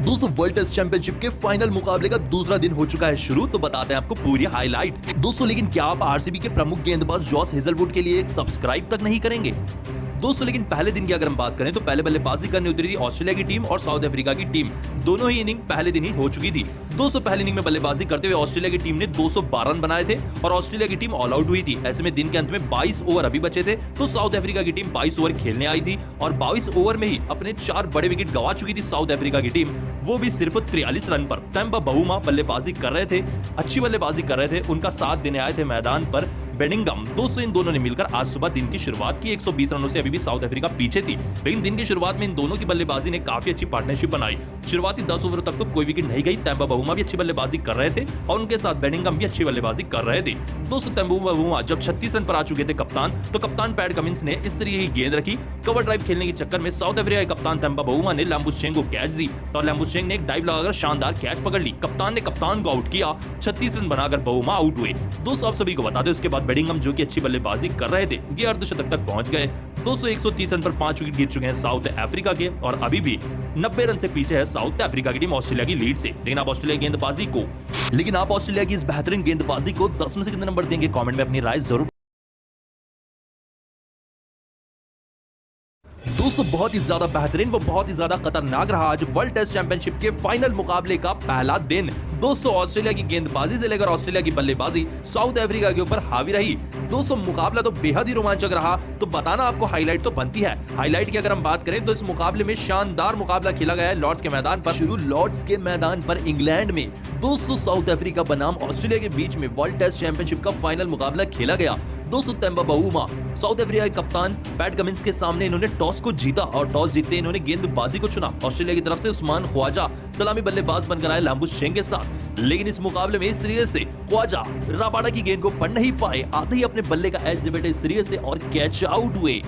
दोस्तों world test championship के final मुकाबले का दूसरा दिन हो चुका है शुरू, तो बताते हैं आपको पूरी हाईलाइट। दोस्तों लेकिन क्या आप आरसीबी के प्रमुख गेंदबाज जॉस हेजलवुड के लिए एक सब्सक्राइब तक नहीं करेंगे? दोस्तों लेकिन पहले दिन की अगर हम बात करें तो पहले बल्लेबाजी करने उतरी थी ऑस्ट्रेलिया की टीम और साउथ अफ्रीका की टीम। दोनों ही इनिंग पहले दिन ही हो चुकी थी। दोस्तों पहले इनिंग में बल्लेबाजी करते हुए ऑस्ट्रेलिया की टीम ने 212 रन बनाए थे और ऑस्ट्रेलिया की टीम ऑल आउट हुई थी। ऐसे में दिन के अंत में 22 ओवर अभी बचे थे तो साउथ अफ्रीका की टीम 22 ओवर खेलने आई थी और 22 ओवर में ही अपने 4 बड़े विकेट गंवा चुकी थी साउथ अफ्रीका की टीम, वो भी सिर्फ 43 रन पर। टेम्पा बाउमा बल्लेबाजी कर रहे थे, अच्छी बल्लेबाजी कर रहे थे, उनका साथ देने आए थे मैदान पर बेडिंगम। दोस्तों इन दोनों ने मिलकर आज सुबह दिन की शुरुआत की। 120 रनों से अभी भी साउथ अफ्रीका पीछे थी, लेकिन दिन की शुरुआत में इन दोनों की बल्लेबाजी ने काफी अच्छी पार्टनरशिप बनाई। शुरुआती 10 ओवर तक तो कोई विकेट नहीं गई। टेम्पा बाउमा भी अच्छी बल्लेबाजी कर रहे थे और उनके साथ बेडिंगम भी अच्छी बल्लेबाजी कर रहे थे। दोस्तों टेम्पा बाउमा जब 36 रन पर आ चुके थे कप्तान, तो कप्तान पैट कमिंस ने इस तरह ही गेंद रखी। कवर ड्राइव खेलने के चक्कर में साउथ अफ्रीका के कप्तान टेम्पा बाउमा ने लैम्बुशेंग को कैच दी और लैम्बुशेंग ने एक डाइव लगाकर शानदार कैच पकड़ ली। कप्तान ने कप्तान को आउट किया, 36 रन बनाकर बाउमा आउट हुए। दोस्तों आप सभी को बता दें उसके बाद बेडिंगम जो कि अच्छी बल्लेबाजी कर रहे थे, ये अर्धशतक तक पहुंच गए। दोस्तों 130 रन पर 5 विकेट गिर चुके हैं साउथ अफ्रीका के और अभी भी 90 रन से पीछे है साउथ अफ्रीका की टीम ऑस्ट्रेलिया की लीड से। लेकिन आप ऑस्ट्रेलिया की गेंदबाजी की इस बेहतरीन गेंदबाजी को 10 में से कितने नंबर देंगे? कमेंट में अपनी राय जरूर। दोस्तों बहुत ही ज्यादा बेहतरीन, वो बहुत ही ज्यादा खतरनाक रहा आज वर्ल्ड टेस्ट चैंपियनशिप के फाइनल मुकाबले का पहला दिन। दोस्तों ऑस्ट्रेलिया की गेंदबाजी से लेकर ऑस्ट्रेलिया की बल्लेबाजी साउथ अफ्रीका के ऊपर हावी रही। दोस्तों मुकाबला तो बेहद ही रोमांचक रहा, तो बताना आपको हाईलाइट तो बनती है। हाईलाइट की अगर हम बात करें तो इस मुकाबले में शानदार मुकाबला खेला गया है लॉर्ड्स के मैदान पर। शुरू लॉर्ड्स के मैदान पर इंग्लैंड में दोस्तों साउथ अफ्रीका बनाम ऑस्ट्रेलिया के बीच में वर्ल्ड टेस्ट चैंपियनशिप का फाइनल मुकाबला खेला गया। दोस्तों टेम्पा बाउमा साउथ अफ्रीका के कप्तान पैट कमिंस के सामने इन्होंने टॉस को जीता और टॉस जीतते इन्होंने गेंदबाजी को चुना। ऑस्ट्रेलिया की तरफ से उस्मान ख्वाजा सलामी बल्लेबाज बनकर आए लैम्बुशेंग के साथ, लेकिन इस मुकाबले में इस तरीके से ख्वाजा रबाडा की गेंद को पढ़ नहीं पाए, आते ही अपने बल्ले का एज दिए इस तरीके से और कैच आउट हुए।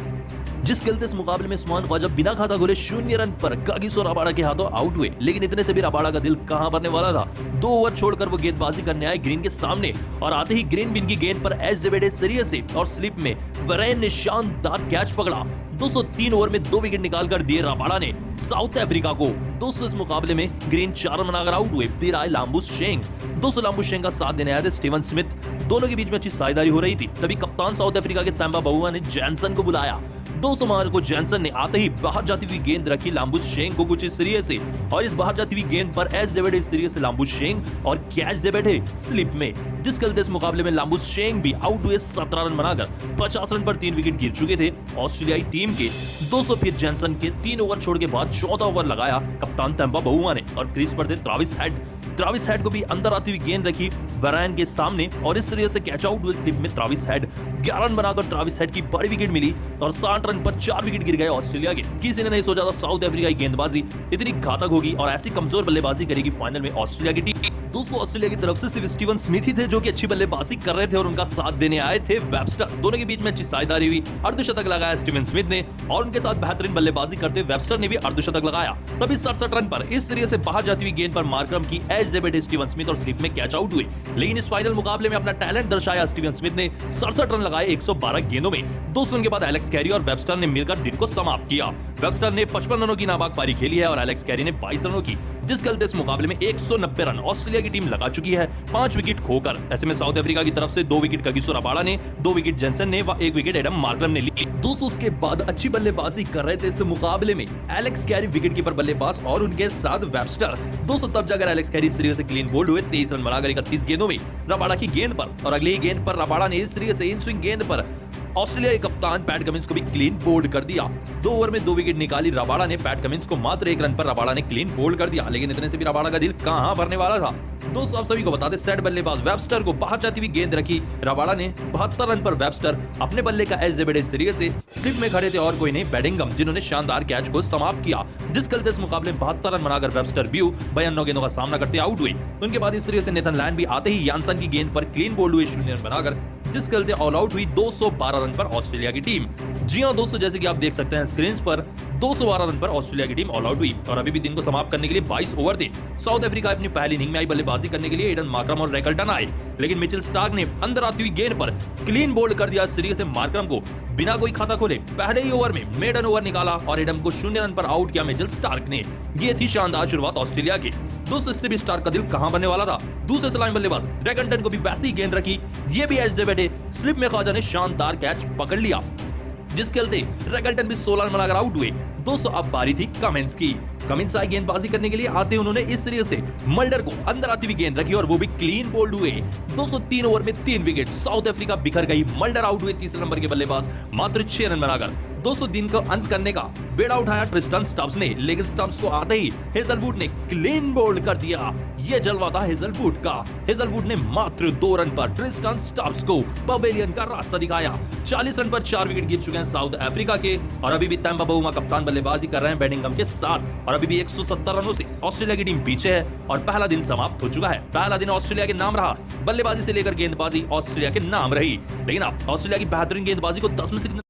जिस गलते इस मुकाबले में उस्मान ख्वाजा बिना खाता गोले 0 रन पर कागिसो रबाडा के हाथों आउट हुए। लेकिन इतने से भी रबाडा का दिल कहां भरने वाला था। 2 ओवर छोड़कर वो गेंदबाजी करने आए ग्रीन के सामने और आते ही ग्रीन बिन की गेंद पर एज जेबेडे सरिये से और स्लिप में वरैन ने शानदार कैच पकड़ा। दोस्तों 3 ओवर में 2 विकेट निकालकर दिए रबाडा ने साउथ अफ्रीका को। दोस्तों इस मुकाबले में ग्रीन 4 रन बनाकर आउट हुए। फिर आए लैम्बुशेंग। दोस्तों लैम्बुशेंग का साथ देने आए थे स्टीवन स्मिथ। दोनों के बीच में अच्छी साझेदारी हो रही थी, तभी कप्तान साउथ अफ्रीका के टेम्पा बाउमा ने जैनसन को बुलाया। 200 मार को जैनसन ने आते ही बाहर जाती हुई गेंद रखी लैम्बुशेंग को कुछ इस तरीके से और इस बाहर जाती हुई गेंद पर एज दे बैठे इस तरीके से लैम्बुशेंग और कैच दे बैठे स्लिप में। जिस गलते इस मुकाबले में लैम्बुशेंग भी आउट हुए 17 रन बनाकर। 50 रन पर 3 विकेट गिर चुके थे ऑस्ट्रेलियाई टीम के। 200 फिर जैनसन के 3 ओवर छोड़ के बाद 14 ओवर लगाया कप्तान टेम्पा बाउमा ने और क्रीज पर थे ट्रेविस हेड को भी अंदर आती हुई गेंद रखी वरैन के सामने और इस तरीके से कैच आउट हुए स्लिप में ट्रेविस हेड। 11 रन बनाकर ट्रेविस हेड की बड़ी विकेट मिली और 60 रन पर 4 विकेट गिर गए ऑस्ट्रेलिया के। किसी ने नहीं सोचा था साउथ अफ्रीका की गेंदबाजी इतनी घातक होगी और ऐसी कमजोर बल्लेबाजी करेगी फाइनल में ऑस्ट्रेलिया की टीम। दोस्तों ऑस्ट्रेलिया की तरफ से सिर्फ स्टीवन स्मिथ ही थे जो कि अच्छी बल्लेबाजी कर रहे थे और उनका साथ देने आए थे वेबस्टर। दोनों के बीच में अच्छी साझेदारी हुई। अर्धशतक लगाया स्टीवन स्मिथ ने और उनके साथ बेहतरीन बल्लेबाजी करते वेबस्टर ने भी अर्धशतक लगाया। तभी 67 रन पर इस तरीके से बाहर जाती हुई गेंद पर मार्करम की एज दे बैठे स्टीवन स्मिथ और स्लिप में कैच आउट हुए। लेकिन इस फाइनल मुकाबले में अपना टैलेंट दर्शाया स्टीवन स्मिथ ने। 67 रन लगाए 112 गेंदों में। दोस्तों उनके बाद एलेक्स कैरी और वेबस्टर ने मिलकर दिन को समाप्त किया। वेबस्टर ने 55 रनों की नाबाद पारी खेली है और एलेक्स कैरी ने 22 रनों की। जिस गलते इस मुकाबले में 190 रन ऑस्ट्रेलिया की टीम लगा चुकी है 5 विकेट खोकर। ऐसे में साउथ अफ्रीका की तरफ से 2 विकेट कागिसो रबाडा ने, 2 विकेट जैनसन ने व 1 विकेट एडम मार्करम ने ली। दोस्तों उसके बाद अच्छी बल्लेबाजी कर रहे थे इस मुकाबले में एलेक्स कैरी विकेटकीपर बल्लेबाज और उनके साथ वेबस्टर। दोस्तों तब जाकर एलेक्स कैरी इस तरीके से क्लीन बोल्ड हुए 23 रन बनाकर 31 गेंदों में रबाडा की गेंद पर और अगली गेंद पर रबाडा ने इस तरीके से इन स्विंग गेंद पर ऑस्ट्रेलिया के कप्तान पैट कमिंस को भी क्लीन बोल्ड कर दिया। 2 ओवर में 2 विकेट निकाली रबाडा ने। पैट कमिंस को मात्र 1 रन पर रबाडा ने क्लीन बोल्ड कर दिया। लेकिन इतने से भी रबाडा का दिल कहां भरने वाला था। दोस्तों आप सभी को बता दें सेट बल्लेबाज वेबस्टर को बाहर जाती हुई गेंद रखी रबाडा ने। 72 रन पर वेबस्टर अपने बल्ले का एज दे इस तरीके से स्लिप में खड़े थे और कोई नहीं बेडिंगम, जिन्होंने शानदार कैच को समाप्त किया। जिस गलते इस मुकाबले में 72 रन बनाकर वेबस्टर भी 52 गेंदों का सामना करते आउट हुए। उनके बाद इस तरीके से नेथन लैंड भी आते ही यानसन की गेंद पर क्लीन बोल्ड हुए 0 रन बनाकर। जिस गलते ऑल आउट हुई 212 रन पर ऑस्ट्रेलिया की टीम। जी हां दोस्तों, जैसे कि आप देख सकते हैं स्क्रीन पर 212 रन पर ऑस्ट्रेलिया की टीम ऑल आउट हुई और अभी भी दिन को समाप्त करने के लिए 22 ओवर थे। साउथ अफ्रीका अपनी पहली इनिंग में आई बल्लेबाजी करने के लिए एडन मार्करम और रैकल्टन आए, लेकिन मिचेल स्टार्क ने अंदर आती हुई गेंद पर क्लीन बोल्ड कर दिया सीरीज से मार्करम को बिना कोई खाता खोले। पहले ही ओवर में मेडन ओवर निकाला और एडम को 0 रन पर आउट किया मिचेल स्टार्क ने। ये थी शानदार शुरुआत ऑस्ट्रेलिया की। दोस्तों इससे भी स्टार्क का दिल कहां बनने वाला था। दूसरे सलामी बल्लेबाज रैकल्टन को भी वैसी ही गेंद रखी, ये भी एज से बैठे स्लिप में ख्वाजा ने शानदार कैच पकड़ लिया, जिसके चलते रैकल्टन भी 16 रन बनाकर आउट हुए। दोस्तों अब बारी थी कमिंस की। कमिंस आए गेंदबाजी करने के लिए आते उन्होंने इस सीरीज से मल्डर को अंदर आती हुई गेंद रखी और वो भी क्लीन बोल्ड हुए। 203 ओवर में 3 विकेट, साउथ अफ्रीका बिखर गई। मल्डर आउट हुए तीसरे नंबर के बल्लेबाज मात्र 6 रन बनाकर। दोस्तों दिन का अंत करने का बेड़ा उठाया ट्रिस्टन स्टब्स ने, लेकिन स्टब्स को आते ही हेजलवुड ने क्लीन बोल्ड कर दिया। यह जलवा था हेजलवुड का। हेजलवुड ने मात्र 2 रन पर ट्रिस्टन स्टब्स को पवेलियन का रास्ता दिखाया। 40 रन पर 4 विकेट गिर चुके हैं साउथ अफ्रीका के और अभी भी तैम्पा बाउमा कप्तान बल्लेबाजी कर रहे हैं बेडिंगम के साथ और अभी भी 170 रनों से ऑस्ट्रेलिया की टीम पीछे है और पहला दिन समाप्त हो चुका है। पहला दिन ऑस्ट्रेलिया के नाम रहा, बल्लेबाजी से लेकर गेंदबाजी ऑस्ट्रेलिया के नाम रही, लेकिन अब ऑस्ट्रेलिया की बेहतरीन गेंदबाजी को 10 में से